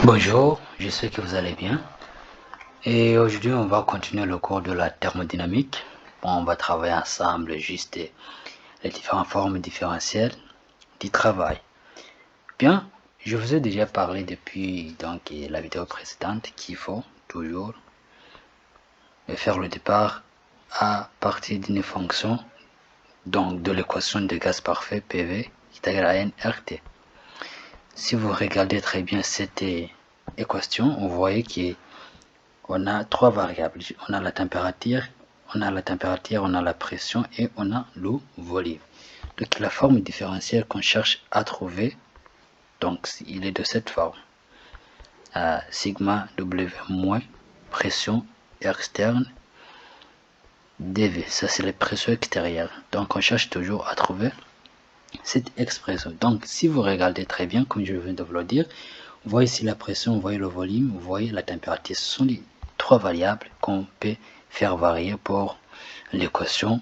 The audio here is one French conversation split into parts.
Bonjour, j'espère que vous allez bien. Et aujourd'hui, on va continuer le cours de la thermodynamique. On va travailler ensemble juste les différentes formes différentielles du travail. Bien, je vous ai déjà parlé depuis la vidéo précédente qu'il faut toujours faire le départ à partir d'une fonction, donc de l'équation de gaz parfait PV est égal à nRT. Si vous regardez très bien cette équation, vous voyez qu'on a trois variables. On a la température, on a la pression et on a le volume. Donc la forme différentielle qu'on cherche à trouver, donc il est de cette forme. Sigma W moins pression externe dV. Ça c'est la pression extérieure. Donc on cherche toujours à trouver cette expression. Donc si vous regardez très bien, comme je viens de vous le dire, vous voyez ici la pression, vous voyez le volume, vous voyez la température. Ce sont les trois variables qu'on peut faire varier pour l'équation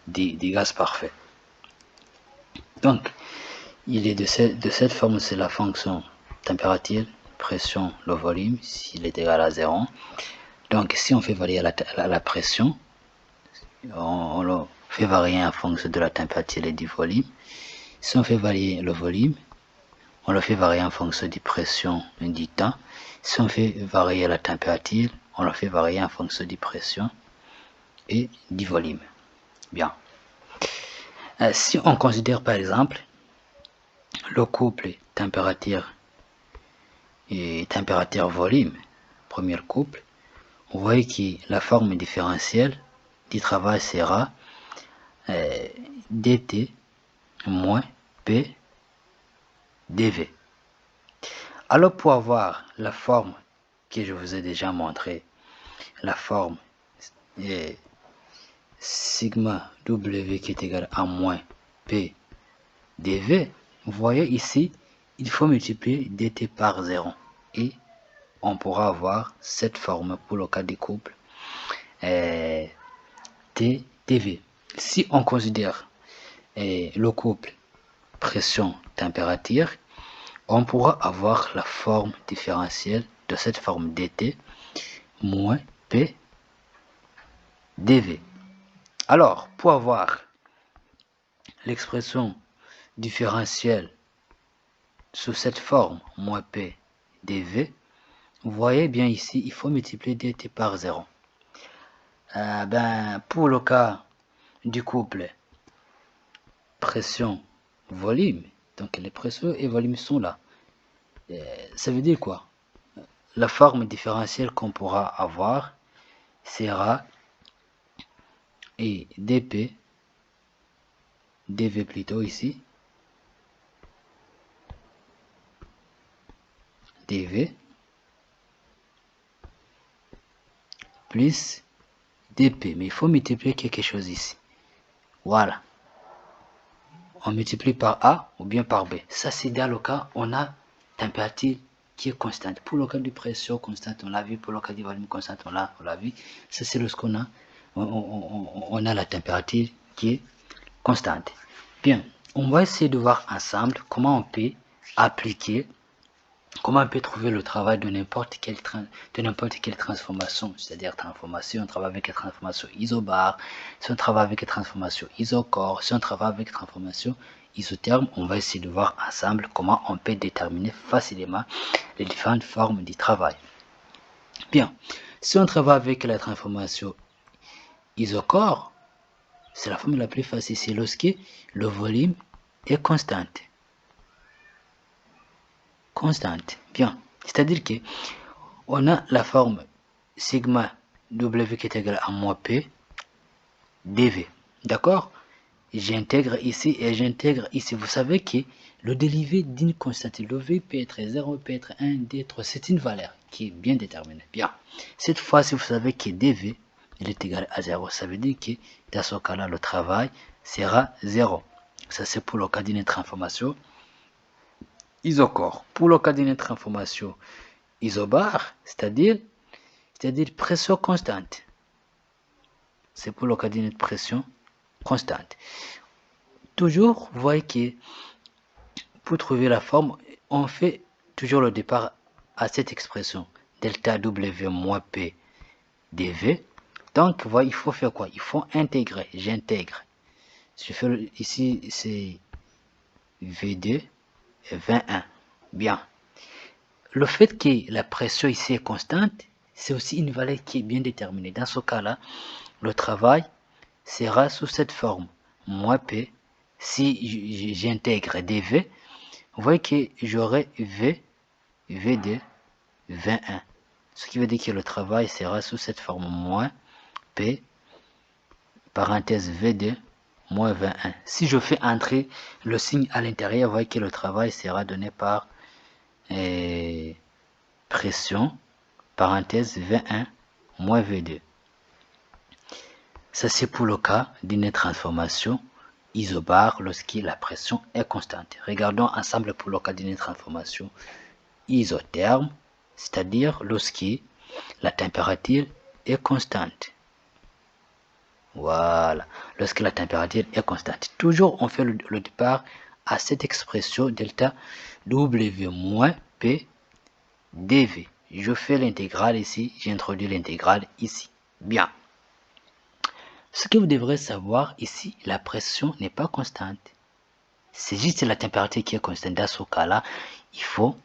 des gaz parfaits. Donc il est de cette forme, c'est la fonction température, pression, le volume, s'il est égal à 0. Donc si on fait varier la pression, on le fait varier en fonction de la température et du volume. Si on fait varier le volume, on le fait varier en fonction de pression et du temps. Si on fait varier la température, on le fait varier en fonction de pression et du volume. Bien. Si on considère par exemple le couple température et température-volume, premier couple, vous voyez que la forme différentielle du travail sera dt moins p dv. Alors pour avoir la forme que je vous ai déjà montré, la forme est sigma W qui est égal à moins P dV, vous voyez ici, il faut multiplier dt par 0 et on pourra avoir cette forme pour le cas du couple T dV. Si on considère le couple pression-température, on pourra avoir la forme différentielle de cette forme dt moins P dV. Alors, pour avoir l'expression différentielle sous cette forme, moins P dV, vous voyez bien ici, il faut multiplier dt par 0. Pour le cas du couple pression-volume, donc les pressions et volume sont là. Ça veut dire quoi? La forme différentielle qu'on pourra avoir sera et dp, dv plutôt ici, dv plus dp, mais il faut multiplier quelque chose ici. Voilà. On multiplie par A ou bien par B. Ça, c'est dans le cas où on a température qui est constante. Pour le cas de pression constante, on l'a vu. Pour le cas du volume constante, on l'a vu. Ça, c'est lorsqu'on a, on a la température qui est constante. Bien, on va essayer de voir ensemble comment on peut appliquer, comment on peut trouver le travail de n'importe quelle transformation, c'est-à-dire transformation, on travaille avec la transformation isobar, si on travaille avec la transformation isocore, si on travaille avec la transformation isotherme, on va essayer de voir ensemble comment on peut déterminer facilement les différentes formes du travail. Bien, si on travaille avec la transformation isocore, c'est la forme la plus facile, c'est lorsque le volume est constante. Bien. C'est-à-dire que on a la forme sigma W qui est égal à moins P dV. D'accord? J'intègre ici et j'intègre ici. Vous savez que le dérivé d'une constante, le V peut être 0, peut être 1, 2, 3. C'est une valeur qui est bien déterminée. Bien. Cette fois-ci, vous savez que dV il est égal à 0. Ça veut dire que dans ce cas-là, le travail sera 0. Ça, c'est pour le cas d'une transformation isocore. Pour le cas d'une transformation isobar, c'est-à-dire pression constante. C'est pour le cas d'une pression constante. Toujours, vous voyez que pour trouver la forme, on fait toujours le départ à cette expression delta W moins P dV. Donc, il faut faire quoi? Il faut intégrer. J'intègre. Je fais ici, c'est V2 et 21. Bien. Le fait que la pression ici est constante, c'est aussi une valeur qui est bien déterminée. Dans ce cas-là, le travail sera sous cette forme. Moins P, si j'intègre dV, vous voyez que j'aurai V2, 21. Ce qui veut dire que le travail sera sous cette forme. Moins P, parenthèse V2, moins 21. Si je fais entrer le signe à l'intérieur, vous voyez que le travail sera donné par pression, parenthèse 21, moins V2. Ça, c'est pour le cas d'une transformation isobare lorsque la pression est constante. Regardons ensemble pour le cas d'une transformation isotherme, c'est-à-dire lorsque la température est constante. Voilà, lorsque la température est constante. Toujours, on fait le départ à cette expression delta W moins P dV. Je fais l'intégrale ici, j'introduis l'intégrale ici. Bien. Ce que vous devrez savoir ici, la pression n'est pas constante. C'est juste la température qui est constante. Dans ce cas-là, il faut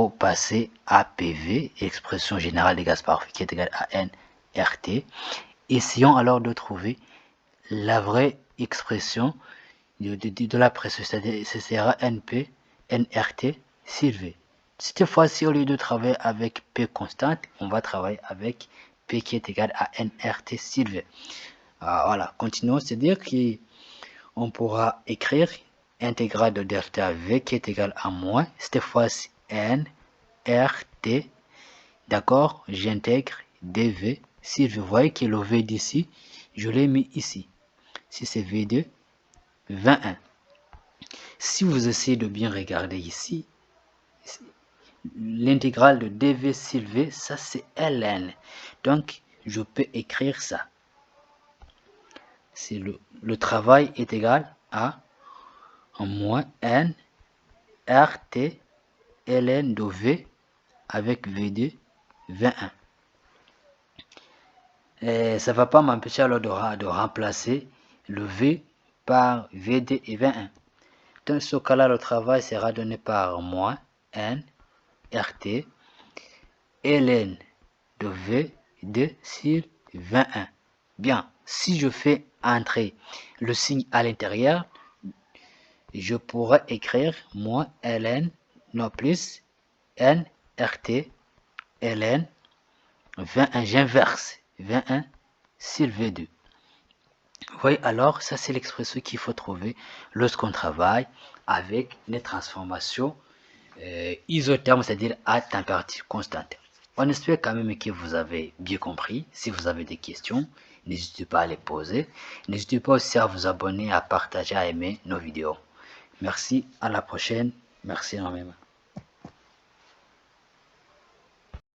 passer à PV, expression générale des gaz parfait qui est égale à nRT. Essayons alors de trouver la vraie expression de la pression, c'est-à-dire ce sera NP, nRT sur V. Cette fois-ci, au lieu de travailler avec P constante, on va travailler avec P qui est égal à nRT sur V. Voilà, continuons, c'est-à-dire qu'on pourra écrire intégrale de delta V qui est égal à moins, cette fois-ci nRT, d'accord, j'intègre dV sur V. Vous voyez que le V d'ici, je l'ai mis ici. Si c'est V2, 21. Si vous essayez de bien regarder ici, l'intégrale de dV sur V, ça c'est ln. Donc, je peux écrire ça. C'est le travail est égal à moins n RT ln de V avec V2, 21. Et ça ne va pas m'empêcher alors de remplacer le V par V2 et 21. Dans ce cas-là, le travail sera donné par moins N RT ln de V2 sur 21. Bien, si je fais entrer le signe à l'intérieur, je pourrais écrire moins ln, non plus N RT ln 21, j'inverse 21 sur V2. Vous voyez alors, ça c'est l'expression qu'il faut trouver lorsqu'on travaille avec les transformations isothermes, c'est-à-dire à température constante. On espère quand même que vous avez bien compris. Si vous avez des questions, n'hésitez pas à les poser. N'hésitez pas aussi à vous abonner, à partager, à aimer nos vidéos. Merci, à la prochaine. Merci énormément.